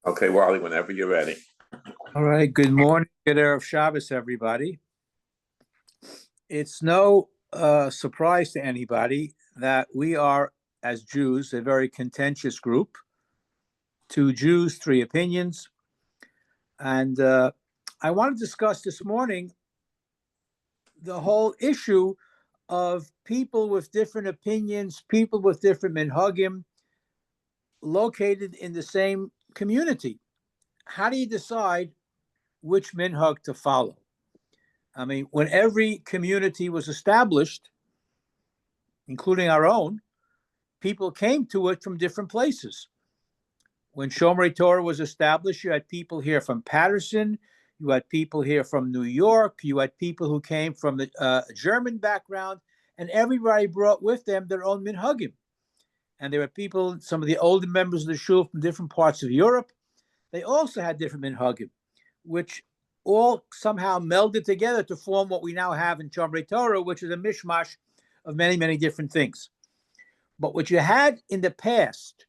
Okay, Wally, whenever you're ready. All right. Good morning. Good Erev Shabbos, everybody. It's no surprise to anybody that we are, as Jews, a very contentious group. Two Jews, three opinions. And I want to discuss this morning the whole issue of people with different opinions, people with different minhagim located in the same community. How do you decide which minhag to follow? I mean, when every community was established, including our own, people came to it from different places. When Shomrei Torah was established, you had people here from Patterson, you had people here from New York, you had people who came from the German background, and everybody brought with them their own minhagim. And there were people, some of the older members of the shul from different parts of Europe. They also had different minhagim, which all somehow melded together to form what we now have in Shomrei Torah, which is a mishmash of many, many different things. But what you had in the past,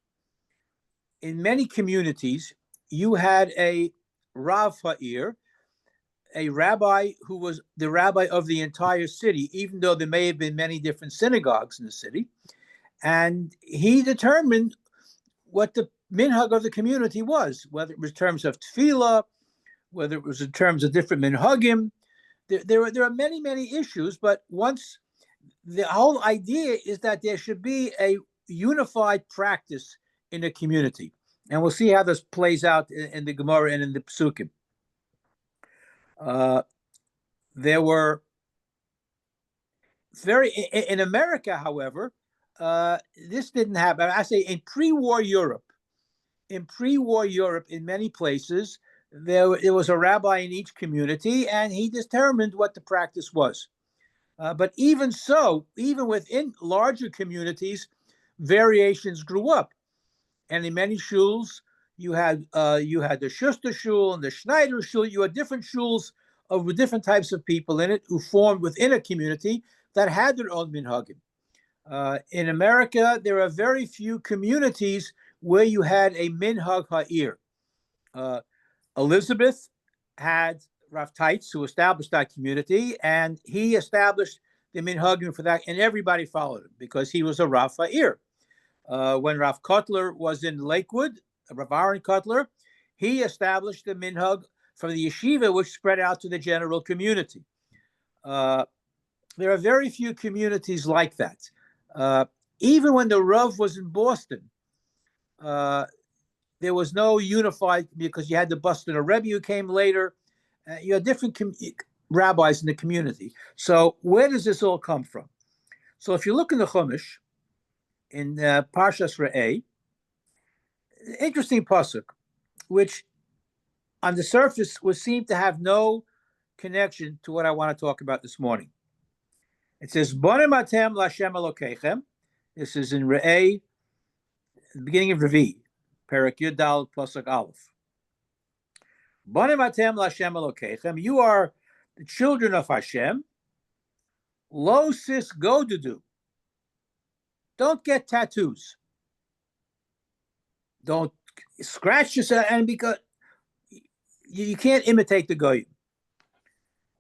in many communities, you had a Rav Ha'ir, a rabbi who was the rabbi of the entire city, even though there may have been many different synagogues in the city. And he determined what the minhag of the community was, whether it was in terms of tefillah, whether it was in terms of different minhagim. There are many, many issues, but once the whole idea is that there should be a unified practice in a community. And we'll see how this plays out in the Gemara and in the Psukim. There were in America, however, this didn't happen. I say in pre-war Europe, in many places, there was a rabbi in each community, and he determined what the practice was. But even so, even within larger communities, variations grew up. And in many shuls, you had the Schuster shul and the Schneider shul. You had different shuls with different types of people in it who formed within a community that had their own minhagim. In America, there are very few communities where you had a minhag ha'ir. Elizabeth had Rav Teitz, who established that community, and he established the minhagim for that, and everybody followed him because he was a Rav ha'ir. When Rav Kotler was in Lakewood, Rav Aaron Kotler, he established the minhag from the yeshiva, which spread out to the general community. There are very few communities like that. Even when the Rav was in Boston, there was no unified, because you had the Boston Rebbe who came later. You had different rabbis in the community. So where does this all come from? So if you look in the Chumash, in Parshas Re'eh, interesting pasuk, which on the surface would seem to have no connection to what I want to talk about this morning. It says, Bonim atem l'Hashem Elokeichem. This is in Re'eh, the beginning of Rabbi, Perek Yud Dal pasuk Aleph. Bonim atem l'Hashem Elokeichem. You are the children of Hashem. Lo sis godudu. Don't get tattoos. Don't scratch yourself, and because you can't imitate the goyim.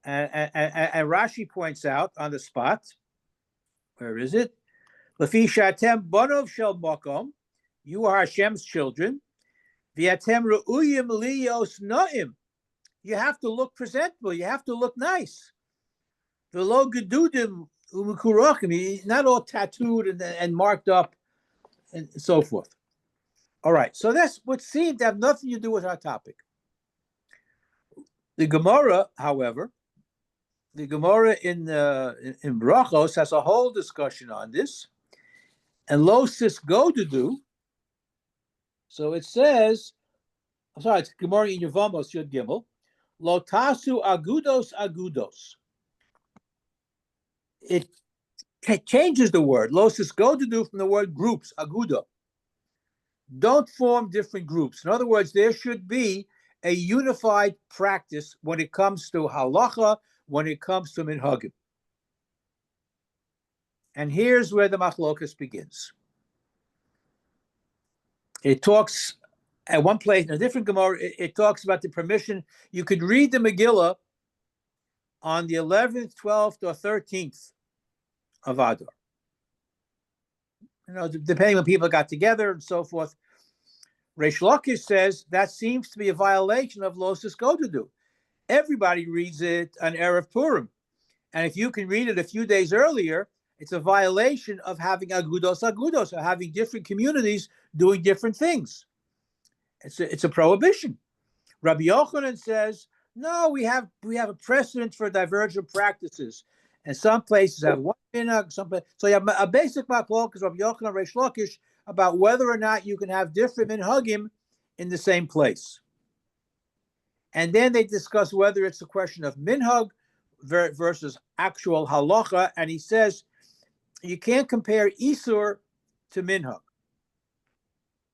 And Rashi points out on the spot, where is it? Lefi shatem bonov shel mokom, you are Hashem's children. V'atem ru'uyim liyos noim. You have to look presentable. You have to look nice. V'lo gedudim. Not all tattooed and marked up and so forth. All right, so that's what seemed to have nothing to do with our topic. The Gemara, however, in Brachos has a whole discussion on this, and lo sis go to do. So it says, I'm sorry, it's Gemara in Yevamos Yud Gimel, lo tasu agudos. It changes the word. Losis go to do from the word groups, aguda. Don't form different groups. In other words, there should be a unified practice when it comes to halacha, when it comes to minhagim. And here's where the machlokas begins. It talks at one place, in a different Gemara, it talks about the permission. You could read the Megillah on the 11th, 12th, or 13th of Adar. Depending when people got together and so forth. Reish Lakish says that seems to be a violation of Losis Godudu. Everybody reads it on Erev Purim. And if you can read it a few days earlier, it's a violation of having agudos, or having different communities doing different things. It's a prohibition. Rabbi Yochanan says, no, we have a precedent for divergent practices. And some places have one minhag, so you have a basic machlok because Rabbi Yochanan Reish Lakish about whether or not you can have different minhagim in the same place. And then they discuss whether it's a question of minhag versus actual halacha. And he says you can't compare isur to minhag.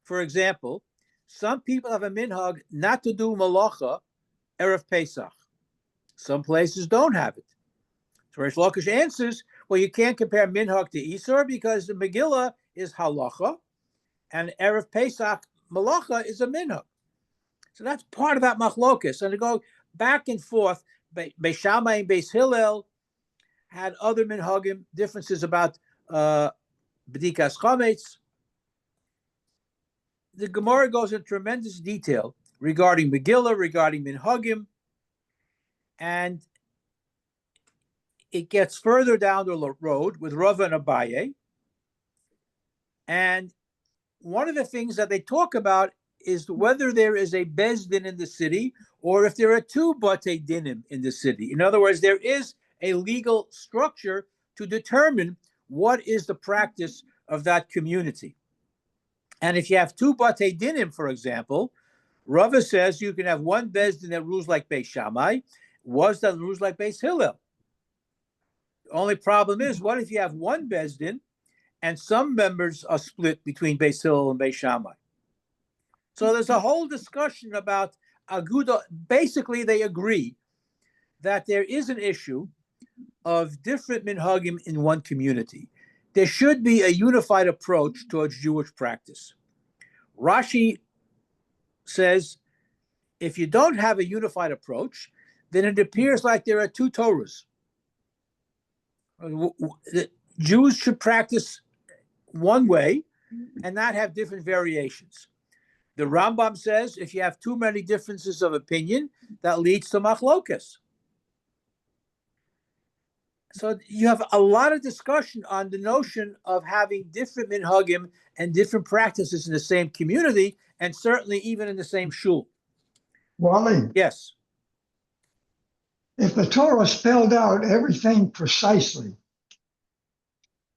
For example, some people have a minhag not to do malacha Erev Pesach. Some places don't have it. So Reish Lakish answers, well, you can't compare minhag to isur because the Megillah is halacha, and Erev Pesach malacha is a minhag. So that's part of that machlokus. And to go back and forth, Beis Shammai and Beis Hillel had other minhagim, differences about b'dikas chametz. The Gemara goes in tremendous detail regarding Megillah, regarding minhagim, and it gets further down the road with Rava and Abaye. And one of the things that they talk about is whether there is a bezdin in the city or if there are two batei dinim in the city. In other words, there is a legal structure to determine what is the practice of that community. And if you have two batei dinim, for example, Rava says you can have one bezdin that rules like Beis Shammai, was that rules like Beis Hillel. The only problem is, what if you have one bezdin and some members are split between Beis Hillel and Beis Shammai? So there's a whole discussion about aguda. Basically, they agree that there is an issue of different minhagim in one community. There should be a unified approach towards Jewish practice. Rashi says, if you don't have a unified approach, then it appears like there are two Torahs. The Jews should practice one way and not have different variations. The Rambam says if you have too many differences of opinion, that leads to machlokas. So you have a lot of discussion on the notion of having different minhagim and different practices in the same community, and certainly even in the same shul. Wally? Yes. If the Torah spelled out everything precisely,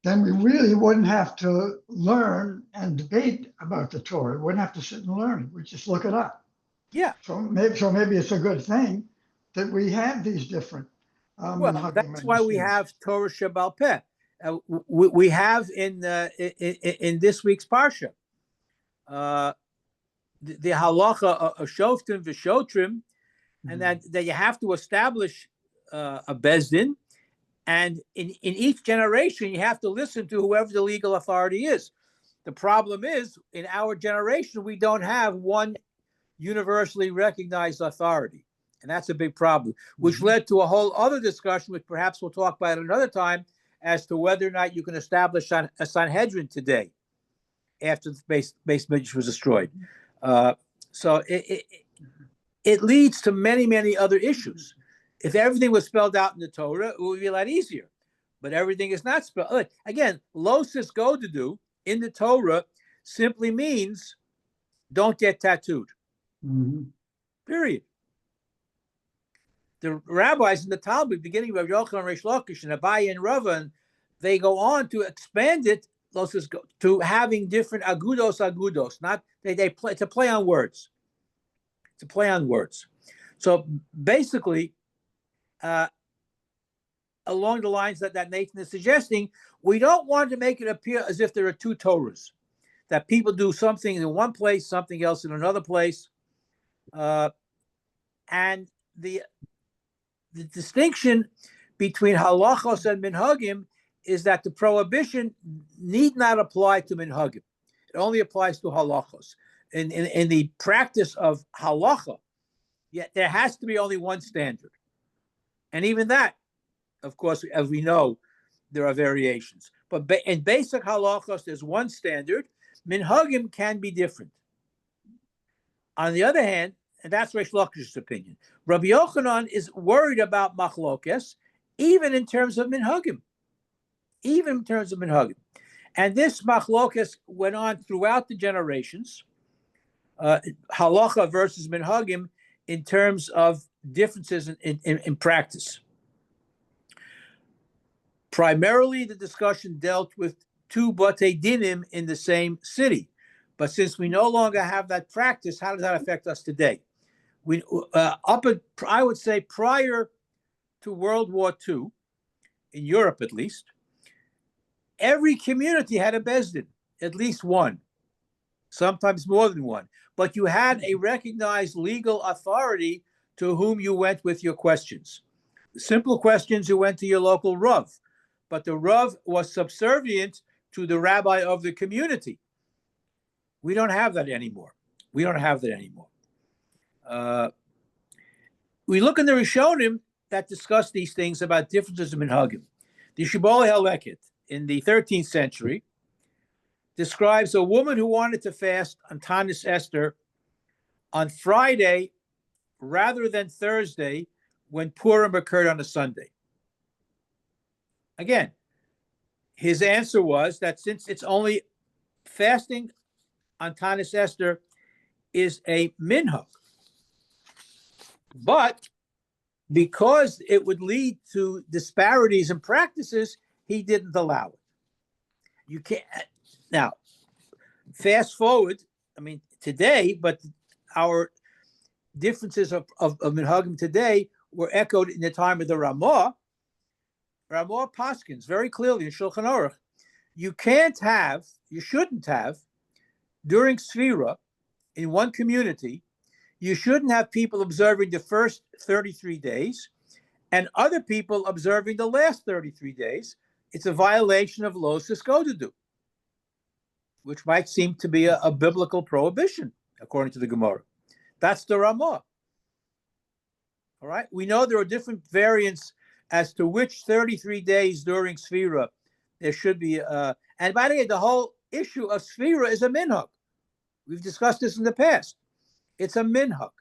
then we really wouldn't have to learn and debate about the Torah. We wouldn't have to sit and learn. We just look it up. Yeah. So maybe it's a good thing that we have these different. Well, that's why we have Torah Shebaal Peh. We have in this week's parsha the halacha of shoftim v'shotrim, and that you have to establish a bezdin, and in each generation you have to listen to whoever the legal authority is. The problem is, in our generation, we don't have one universally recognized authority. And that's a big problem, which led to a whole other discussion, which perhaps we'll talk about another time, as to whether or not you can establish a Sanhedrin today after the base Midrash was destroyed. So it leads to many, many other issues. If everything was spelled out in the Torah, it would be a lot easier. But everything is not spelled. Again, lo sis go to do in the Torah simply means don't get tattooed. Period. The rabbis in the Talmud, beginning with Yochanan, Reish Lakish, and Abaye and Rava, they go on to expand it to having different agudos. Not they play. It's a play on words. It's a play on words. So basically, along the lines that Nathan is suggesting, we don't want to make it appear as if there are two Torahs, that people do something in one place, something else in another place, and the distinction between halachos and minhagim is that the prohibition need not apply to minhagim. It only applies to halachos. in the practice of halacha, yet there has to be only one standard. And even that, of course, as we know, there are variations. But in basic halachos, there's one standard. Minhagim can be different. On the other hand, and that's Reish Lakish's opinion, Rabbi Yochanan is worried about machlokes, even in terms of minhagim. Even in terms of minhagim. And this machlokes went on throughout the generations, halacha versus minhagim, in terms of differences in practice. Primarily, the discussion dealt with two batei dinim in the same city. But since we no longer have that practice, how does that affect us today? I would say prior to World War II, in Europe at least, every community had a bezdin, at least one, sometimes more than one. But you had a recognized legal authority to whom you went with your questions. Simple questions, you went to your local Rav. But the Rav was subservient to the rabbi of the community. We don't have that anymore. We look in the Rishonim that discuss these things about differences in minhagim. The Shibbolei Haleket in the 13th century describes a woman who wanted to fast on Tanis Esther on Friday rather than Thursday when Purim occurred on a Sunday. Again, his answer was that since it's only fasting on Tanis Esther is a minhag, but because it would lead to disparities in practices, he didn't allow it. You can't now fast forward. I mean, today, but our differences of minhagim today were echoed in the time of the Ramah. Ramah Paskins very clearly in Shulchan Aruch, you shouldn't have, during Sfira, in one community, you shouldn't have people observing the first 33 days and other people observing the last 33 days. It's a violation of Lo Siskodedu, which might seem to be a biblical prohibition, according to the Gemara. That's the Ramah. All right? We know there are different variants as to which 33 days during Sfira there should be. And by the way, the whole issue of Sfira is a minhag. We've discussed this in the past. It's a minhag.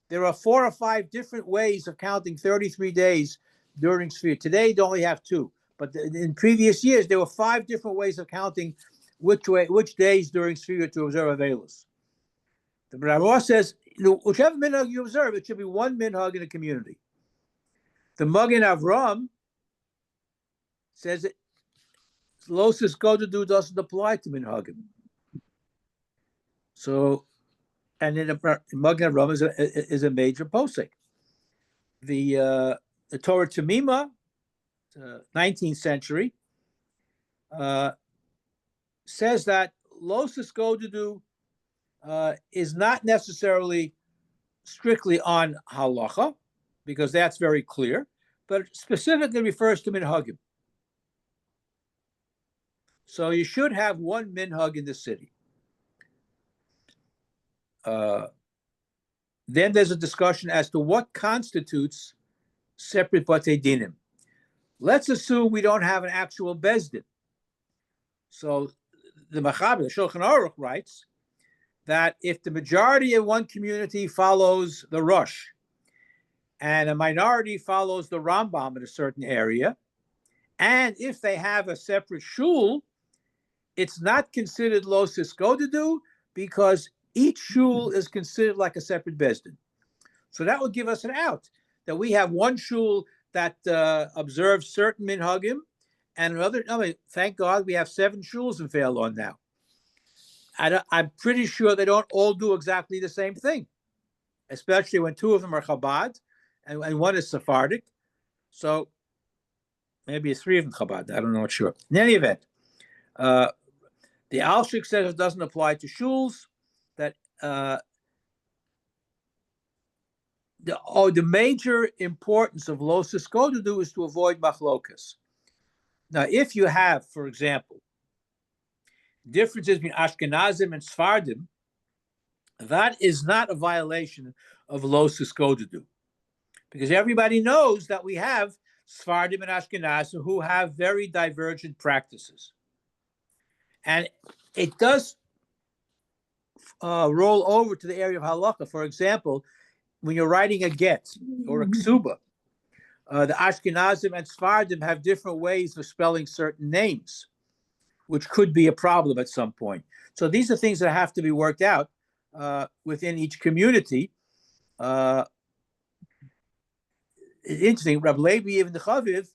There are 4 or 5 different ways of counting 33 days during Sfira. Today, they only have 2. But in previous years, there were 5 different ways of counting which days during Sfira to observe Avelos. The Rabbi says, whichever minhag you observe, it should be one minhag in a community. The Magen Avram says that Lo Siskodedu doesn't apply to minhagim. So, and in Magen Avram is a major posek. The Torah Tamima, 19th century, says that Lo Siskodedu is not necessarily strictly on halacha, because that's very clear, but specifically refers to minhagim. So you should have one minhag in the city. Then there's a discussion as to what constitutes separate batei dinim. Let's assume we don't have an actual bezdin. So the Machaber, the Shulchan Aruch, writes that if the majority of one community follows the Rosh and a minority follows the Rambam in a certain area, and if they have a separate shul, it's not considered Lo Siskodedu because each shul is considered like a separate bezdin. So that would give us an out, that we have one shul that observes certain minhagim, and another. I mean, thank God we have 7 shuls in Fairlawn now. I'm pretty sure they don't all do exactly the same thing, especially when 2 of them are Chabad and one is Sephardic. So maybe it's 3 of them Chabad. I don't know, not sure. In any event, the Alshik says it doesn't apply to shuls. That the major importance of Lo Siskodedu is to avoid machlokas. Now, if you have, for example, differences between Ashkenazim and Sfardim, that is not a violation of lo siskodedu, because everybody knows that we have Sephardim and Ashkenazim who have very divergent practices. And it does roll over to the area of halacha. For example, when you're writing a get or a ksuba, the Ashkenazim and Sephardim have different ways of spelling certain names, which could be a problem at some point. So these are things that have to be worked out within each community. It's interesting, Rabbi Levi Ibn Chaviv,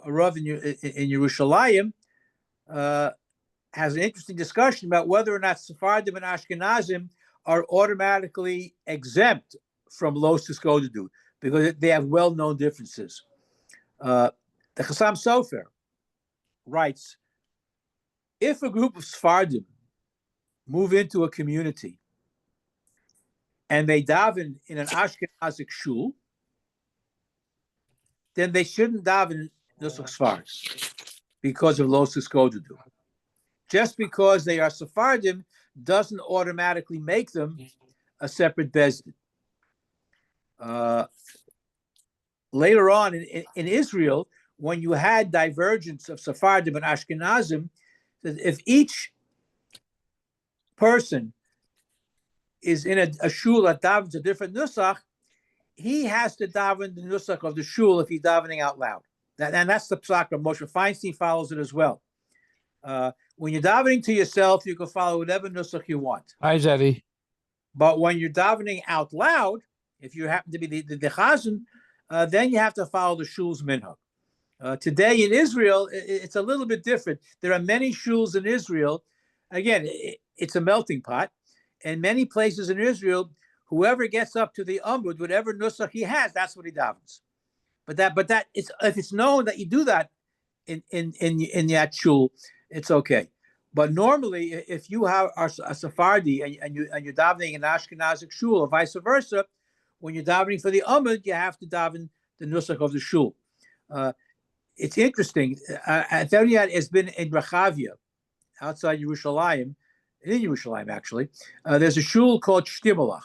a Rav in Yerushalayim, has an interesting discussion about whether or not Sephardim and Ashkenazim are automatically exempt from lo siskodedu, because they have well-known differences. The Chassam Sofer writes, if a group of Sephardim move into a community and they daven in an Ashkenazic shul, then they shouldn't daven Nusach Sfard because of lo siskodedu. Just because they are Sephardim doesn't automatically make them a separate bezdin. Later on in Israel, when you had divergence of Sephardim and Ashkenazim, if each person is in a shul that davens a different nusach, he has to daven the nusach of the shul if he's davening out loud. And that's the psak of Moshe Feinstein follows it as well. When you're davening to yourself, you can follow whatever nusach you want. Hi, Zevi. But when you're davening out loud, if you happen to be the chazan, then you have to follow the shul's minhag. Today in Israel, it's a little bit different. There are many shuls in Israel. Again, it's a melting pot. And many places in Israel, whoever gets up to the Amud, whatever nusach he has, that's what he davens. But that it's, if it's known that you do that in that shul, it's okay. But normally, if you have a Sephardi and you're davening in Ashkenazic shul or vice versa, when you're davening for the Amud, you have to daven the nusach of the shul. It's interesting. Anthony has been in Rechavia, outside Yerushalayim, in Yerushalayim actually. There's a shul called Shtibalach.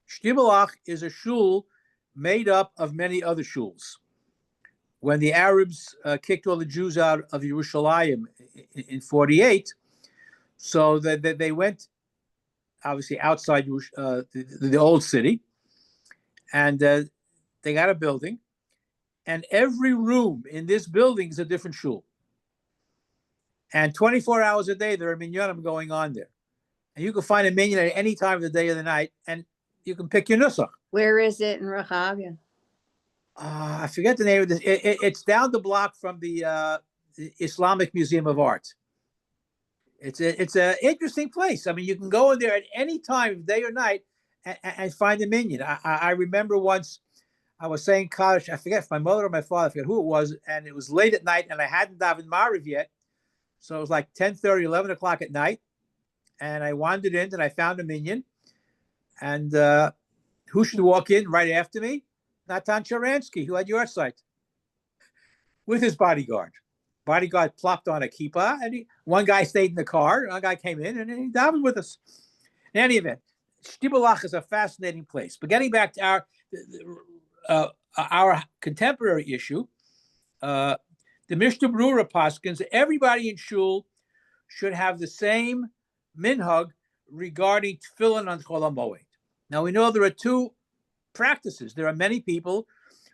Shtibalach is a shul made up of many other shuls. When the Arabs kicked all the Jews out of Yerushalayim in 48, so that they went obviously outside the old city, and they got a building, and every room in this building is a different shul. And 24 hours a day, there are minyanim going on there. And you can find a minyan at any time of the day or the night, and you can pick your nusach. Where is it in Rehavia? I forget the name of this. It's down the block from the Islamic Museum of Art. It's an interesting place. I mean, you can go in there at any time, day or night, and find a minyan. I remember once I was saying Kaddish, I forget if my mother or my father, I forget who it was, and it was late at night, and I hadn't davened Mariv yet. So it was like 10:30, 11 o'clock at night, and I wandered in and I found a minyan. And who should walk in right after me? Natan Sharansky, who had your site, with his bodyguard. Bodyguard plopped on a kippah, and one guy stayed in the car, one guy came in, and he davened with us. In any event, Shtibalach is a fascinating place. But getting back to our contemporary issue, the Mishnah Berurah paskins, everybody in shul should have the same minhag regarding tefillin on Chol HaMoed. Now, we know there are two practices. There are many people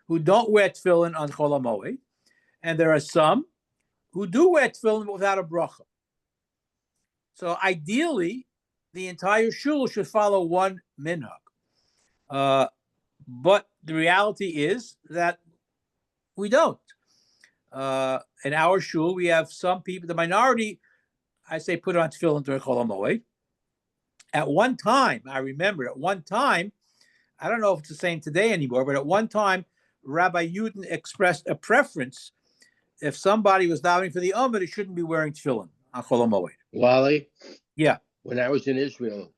who don't wear tefillin on Chol HaMoed, and there are some who do wear tefillin without a bracha. So ideally, the entire shul should follow one minhag. But the reality is that we don't. In our shul, we have some people, the minority, I say, put on tefillin during Chol HaMoed. At one time, I remember, I don't know if it's the same today anymore, but at one time, Rabbi Yudin expressed a preference. If somebody was davening for the Amud, he shouldn't be wearing tefillin on Chol HaMoed. Wally? Yeah. When I was in Israel,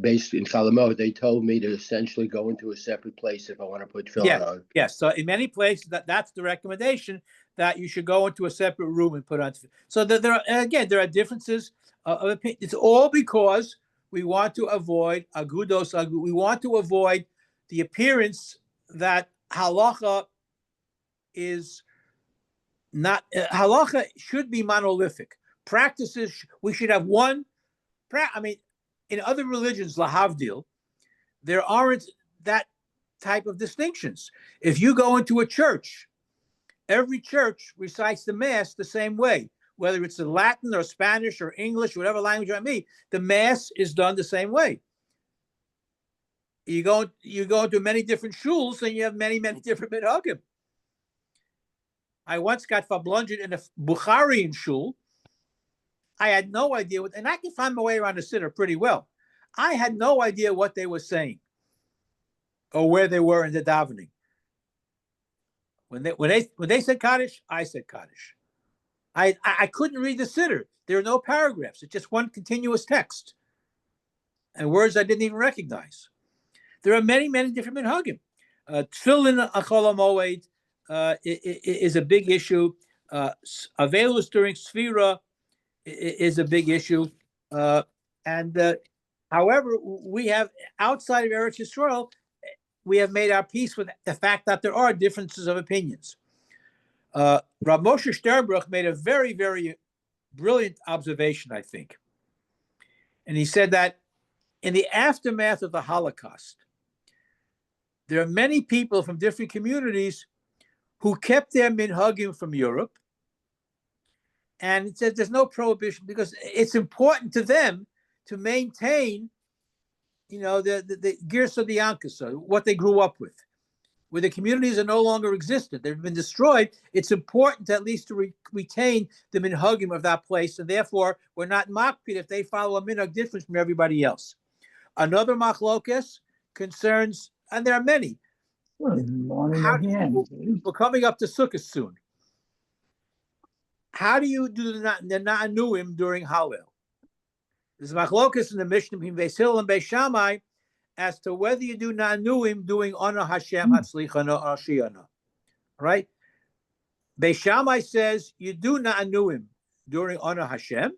based in Chol HaMoed, they told me to essentially go into a separate place if I want to put tefillin on. Yes. So in many places, that's the recommendation, that you should go into a separate room and put on tefillin. So there are differences of opinion. It's all because we want to avoid agudos. We want to avoid the appearance that halacha is not. Halacha should be monolithic. Practices, we should have one. I mean, in other religions, lahavdil, there aren't that type of distinctions. If you go into a church, every church recites the mass the same way, whether it's in Latin or Spanish or English, whatever language I mean, the mass is done the same way. You go into many different shuls and you have many different minhagim. I once got fablunged in a Bukharian shul. I had no idea what, and I can find my way around the siddur pretty well. I had no idea what they were saying or where they were in the davening. When they said Kaddish, I said Kaddish. I couldn't read the siddur. There are no paragraphs. It's just one continuous text and words I didn't even recognize. There are many different minhagim. Tefillin achol hamoed is a big issue. Avelus during Sfira is a big issue. However, we have, outside of Eretz Yisrael, we have made our peace with the fact that there are differences of opinions. Rav Moshe Sternbruch made a very brilliant observation, I think. And he said that in the aftermath of the Holocaust, there are many people from different communities who kept their minhagim from Europe. And it says there's no prohibition because it's important to them to maintain, the Girsa Diankasa, what they grew up with. Where the communities are no longer existent, they've been destroyed, it's important at least to retain the minhagim of that place, and therefore we're not makpid if they follow a minhag different from everybody else. Another machlokes concerns, and there are many. We're coming up to Sukkot soon. How do you do the na'anuim during Hallel? There's machlokes in the Mishnah between Beis Hillel and Beis Shammai as to whether you do na'anuim doing Ana Hashem Hatzlichana or Shiana. Right? Beis Shammai says you do na'anuim during Ana Hashem.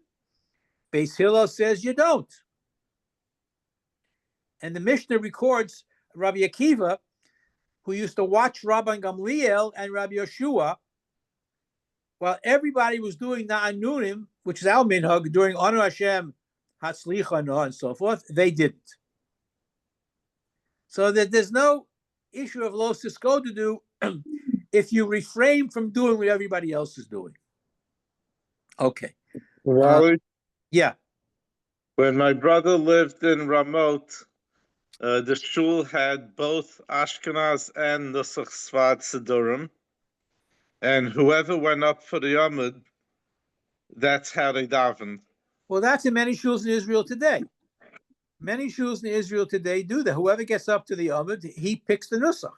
Beis Hillel says you don't. And the Mishnah records Rabbi Akiva, who used to watch Rabbi Gamliel and Rabbi Yeshua, while everybody was doing na'anuim, which is our minhag, during Ana Hashem Hatzlichana and so forth, they didn't. So that there's no issue of lo sisko to do if you refrain from doing what everybody else is doing. Okay. Yeah. When my brother lived in Ramot, the shul had both Ashkenaz and Nusach Sfad Sidurim, and whoever went up for the Yomid, that's how they davened. Well, that's in many shuls in Israel today. Many shuls in Israel today do that. Whoever gets up to the Yomid, he picks the Nusach.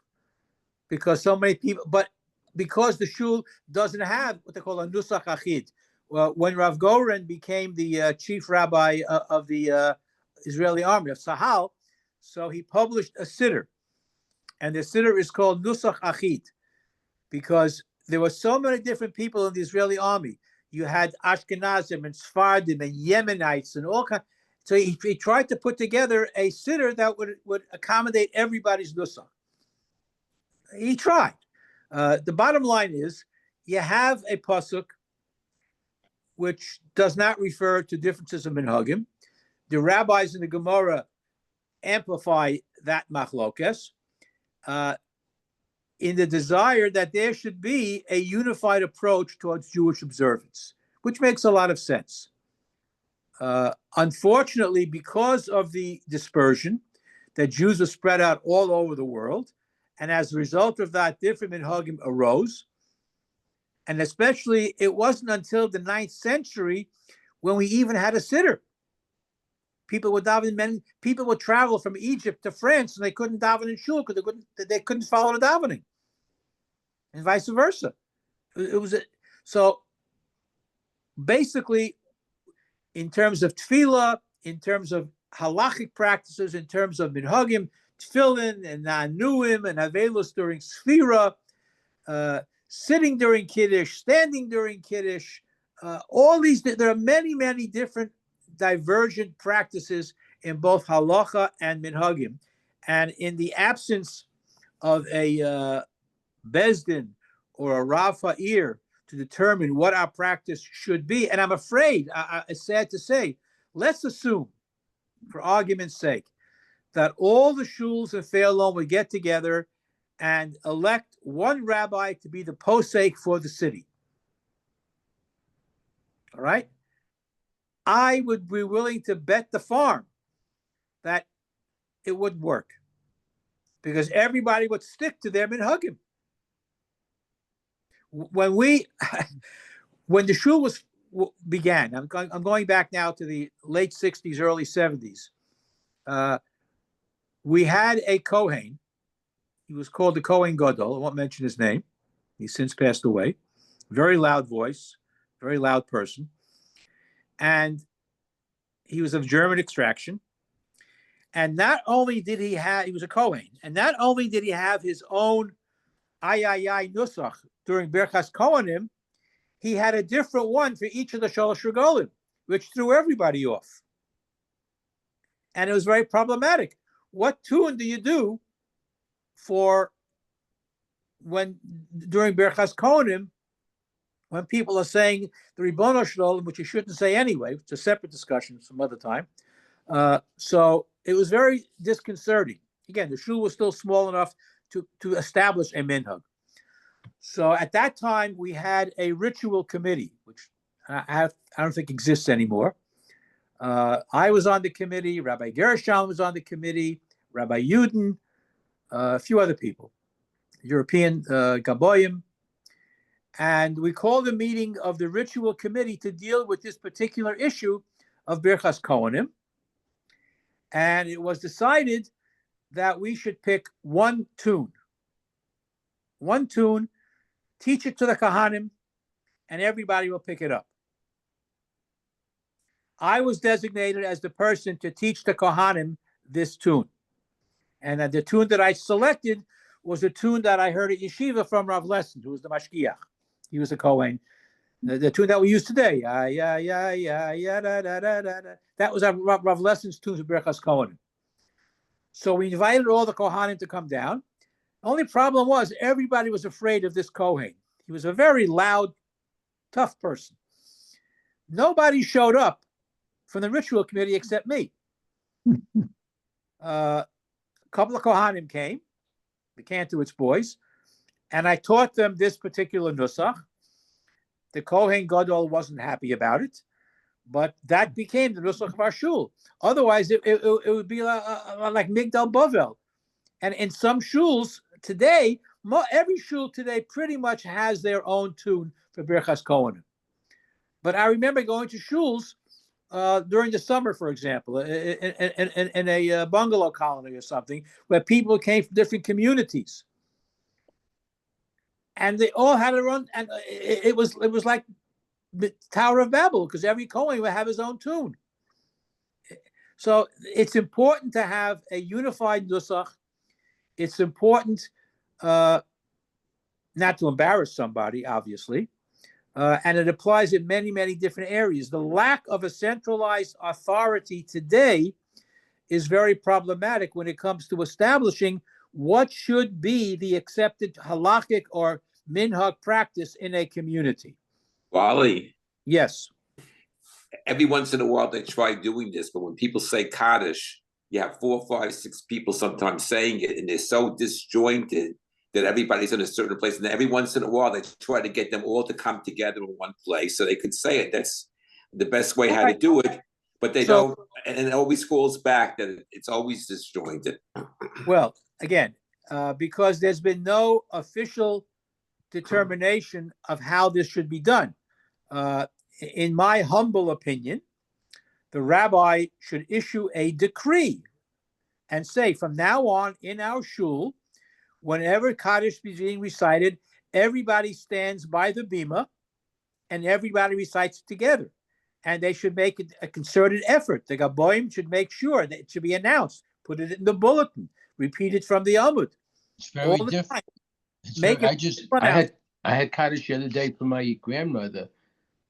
Because so many people, but because the shul doesn't have what they call a Nusach Achid. Well, when Rav Goren became the chief rabbi of the Israeli army of Sahal, so he published a siddur. And the siddur is called Nusach Achid because there were so many different people in the Israeli army. You had Ashkenazim and Sfardim and Yemenites and all kinds. So he tried to put together a siddur that would accommodate everybody's nusach. He tried. The bottom line is you have a pasuk which does not refer to differences of minhagim. The rabbis in the Gemara amplify that machlokes in the desire that there should be a unified approach towards Jewish observance, which makes a lot of sense. Unfortunately, because of the dispersion, that Jews are spread out all over the world, and as a result of that, different minhagim arose. And especially, it wasn't until the 9th century when we even had a siddur. People would daven. People would travel from Egypt to France, and they couldn't daven in shul because they couldn't follow the davening, and vice versa. So basically, in terms of tefillah, in terms of halachic practices, in terms of minhagim, tefillin and na'anuim and avelus during sfira, sitting during kiddush, standing during kiddush, all these. There are many different divergent practices in both halacha and minhagim. And in the absence of a bezdin or a rav ha'ir to determine what our practice should be, and I'm afraid, it's sad to say, let's assume, for argument's sake, that all the shuls in Fairlawn would get together and elect one rabbi to be the posek for the city. All right? I would be willing to bet the farm that it wouldn't work because everybody would stick to them and hug him. When the shul began, I'm going back now to the late 60s, early 70s. We had a Kohen. He was called the Kohen Gadol. I won't mention his name. He's since passed away. Very loud voice, very loud person. And he was of German extraction. And not only did he was a Kohen, and not only did he have his own ayayay nusach during Birchas Kohanim, he had a different one for each of the Shalosh Regalim, which threw everybody off. And it was very problematic. What tune do you do for during Birchas Kohanim, when people are saying the Ribono Shel Olam, which you shouldn't say anyway, it's a separate discussion some other time. So it was very disconcerting. Again, the shul was still small enough to establish a minhag. So at that time, we had a ritual committee, which I don't think exists anymore. I was on the committee. Rabbi Gershon was on the committee. Rabbi Yudin, a few other people, European Gaboyim. And we called a meeting of the ritual committee to deal with this particular issue of Birchas Kohanim. And it was decided that we should pick one tune, teach it to the Kohanim, and everybody will pick it up. I was designated as the person to teach the Kohanim this tune. And the tune that I selected was a tune that I heard at Yeshiva from Rav Lesson, who was the Mashgiach. He was a Kohen. The tune that we use today, that was Rav Lesson's tune of Birchas Kohanim. So we invited all the Kohanim to come down. Only problem was everybody was afraid of this Kohen. He was a very loud, tough person. Nobody showed up from the ritual committee except me. A couple of Kohanim came, the Kantorowitz boys, and I taught them this particular nusach. The Kohen Gadol wasn't happy about it, but that became the nusach of our shul. Otherwise, it would be like Migdal Bavel. And in some shuls today, every shul today pretty much has their own tune for Birchas Kohanim. But I remember going to shuls during the summer, for example, in a bungalow colony or something, where people came from different communities. And they all had their own, and it was like the Tower of Babel, because every Kohen would have his own tune. So it's important to have a unified nusach. It's important not to embarrass somebody, obviously, and it applies in many, many different areas. The lack of a centralized authority today is very problematic when it comes to establishing what should be the accepted halakhic or minhag practice in a community. Wally. Yes. Every once in a while they try doing this, but when people say Kaddish, you have 4, 5, 6 people sometimes saying it, and they're so disjointed that everybody's in a certain place. And every once in a while they try to get them all to come together in one place so they could say it. That's the best way how to do it. But they don't, and it always falls back that it's always disjointed. Well, again, because there's been no official determination of how this should be done. In my humble opinion, the rabbi should issue a decree and say, from now on in our shul, whenever Kaddish is being recited, everybody stands by the bima and everybody recites it together. And they should make a concerted effort. The Gaboim should make sure that it should be announced, put it in the bulletin, repeat it from the Amud. It's very different. I had Kaddish the other day for my grandmother,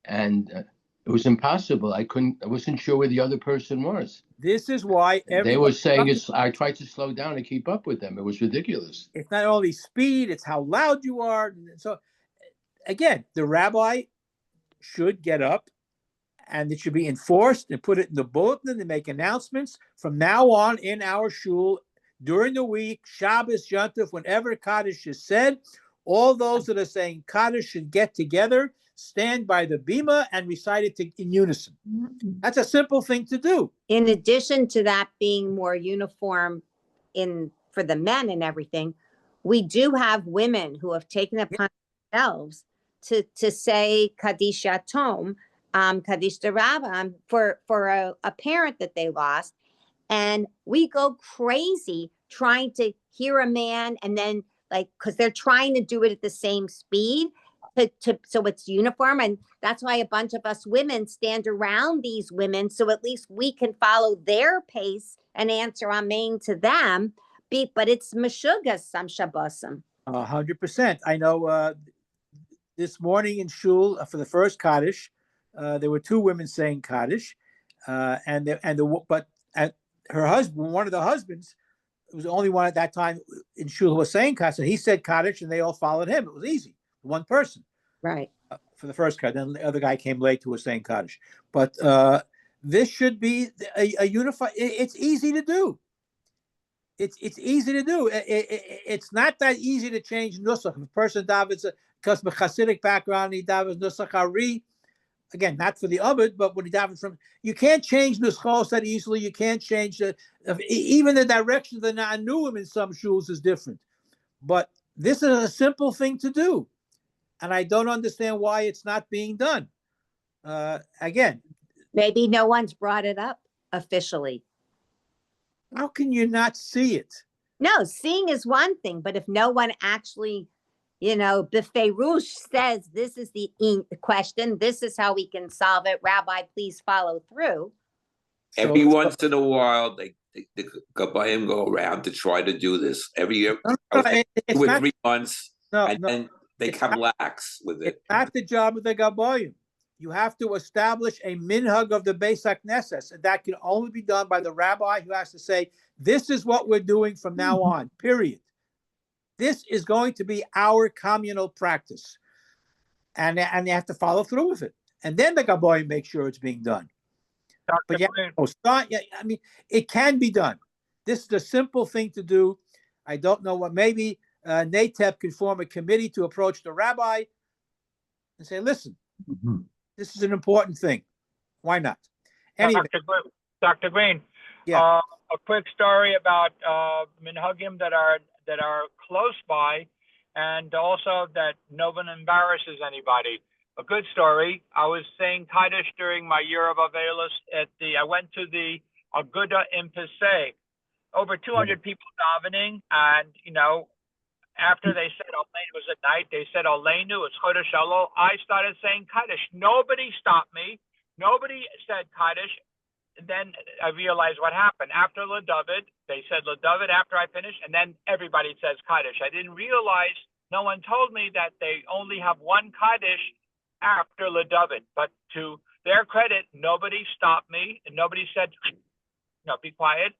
and It was impossible. I wasn't sure where the other person was. This is why They were everyone, saying I tried to slow down to keep up with them. It was ridiculous. it's not only speed, it's how loud you are. So again, the rabbi should get up and it should be enforced and put it in the bulletin and make announcements from now on in our shul during the week, Shabbos, Yontif, whenever Kaddish is said. All those that are saying Kaddish should get together, stand by the bima, and recite it in unison. That's a simple thing to do. In addition to that being more uniform for the men and everything, we do have women who have taken it upon themselves to say Kaddish Yatom, Kaddish Derabah for a parent that they lost. And we go crazy trying to hear a man, and then because they're trying to do it at the same speed so it's uniform. And that's why a bunch of us women stand around these women, so at least we can follow their pace and answer amen to them. But it's meshugas some Shabbosim. 100%. I know this morning in shul for the first Kaddish, there were two women saying Kaddish, but her husband, one of the husbands, was the only one at that time in shul who was saying Kaddish, and he said Kaddish, and they all followed him. It was easy, one person, right? For the first Kaddish. Then the other guy came late who was saying Kaddish. But this should be a unified. It's easy to do. It's easy to do. It's not that easy to change nusach. If a person davens because of a Hasidic background, he davens nusach ari. Again, not for the Abed, but when he davens from, you can't change nuschos that easily. You can't change even the direction of the na'anuim in some shuls is different. But this is a simple thing to do, and I don't understand why it's not being done. Again, maybe no one's brought it up officially. How can you not see it? No, seeing is one thing, but if no one actually, Beferush says this is the question, this is how we can solve it. Rabbi, please follow through. Every once in a while, the Gabayim go around to try to do this. Every year, 2 or 3 months, then they come lax with it. It's not the job of the Gabayim. You have to establish a minhag of the Beis HaKnesses, and that can only be done by the rabbi who has to say, this is what we're doing from now on, period. This is going to be our communal practice. And they have to follow through with it. And then the Gabayim make sure it's being done. But I mean, it can be done. This is a simple thing to do. I don't know what, maybe NATEP can form a committee to approach the rabbi and say, listen, this is an important thing. Why not? Anyway, Dr. Greene, yeah. A quick story about minhagim that are close by, and also that no one embarrasses anybody. A good story. I was saying Kaddish during my year of Avelis I went to the Aguda in Passaic. Over 200 people davening, and after they said Aleinu, it was at night, they said Aleinu, it's Chodesh Elul. I started saying Kaddish. Nobody stopped me. Nobody said Kaddish. And then I realized what happened. After LaDavid, they said LaDavid after I finished, and then everybody says Kaddish. I didn't realize, no one told me that they only have one Kaddish after LaDavid. But to their credit, nobody stopped me, and nobody said, no, be quiet.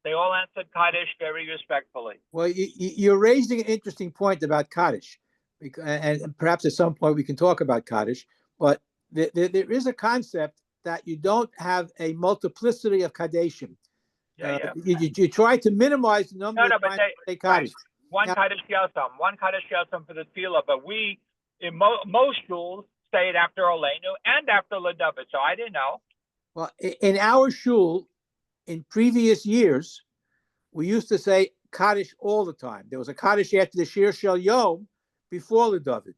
They all answered Kaddish very respectfully. Well, you're raising an interesting point about Kaddish, and perhaps at some point we can talk about Kaddish, but there is a concept that you don't have a multiplicity of Kaddishim. You try to minimize the number of times they say Kaddish. One Kaddish Yatsam for the Tefillah, but we, in most schools, say it after Aleinu and after LaDavid, so I didn't know. Well, in our shul, in previous years, we used to say Kaddish all the time. There was a Kaddish after the Shiur Shel Yom before LaDavid,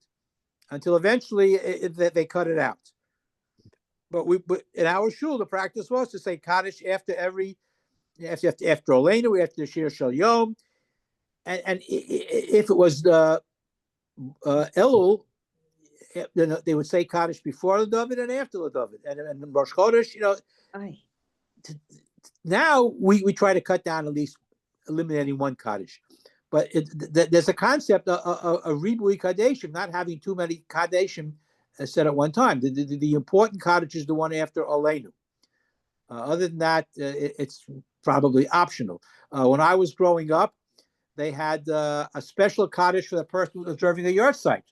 until eventually they cut it out. But in our shul, the practice was to say Kaddish after after Aleinu, after the Shiur Shel Yom, and if it was Elul, they would say Kaddish before LaDavid and after LaDavid, and Rosh Chodesh. Now we try to cut down, at least eliminating one Kaddish. But there's a concept of ribui Kaddeshim, not having too many Kaddeshim said at one time. The important Kaddish is the one after Aleinu. Other than that, it's probably optional. When I was growing up, they had a special Kaddish for the person observing the yard site.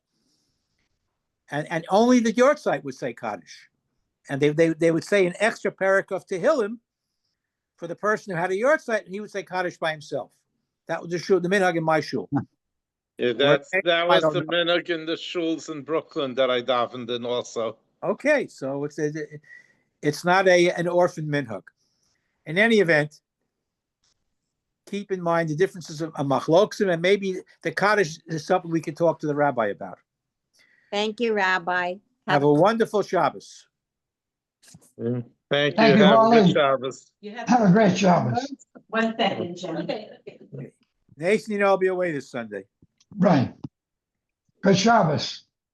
And only the yard site would say Kaddish. And they would say an extra parak of Tehillim for the person who had a yard site, and he would say Kaddish by himself. That was the minhag in my shul. Yeah, that was the minhag in the shuls in Brooklyn that I davened in also. Okay, so it's not an orphan minhag. In any event, keep in mind the differences of machloksim, and maybe the Kaddish is something we can talk to the rabbi about. Thank you, Rabbi. Have a wonderful Shabbos. Thank you. Thank you, Have a Wally. good Shabbos. Have a great Shabbos. 1 second, Jim. Nathan, I'll be away this Sunday. Right. Good Shabbos.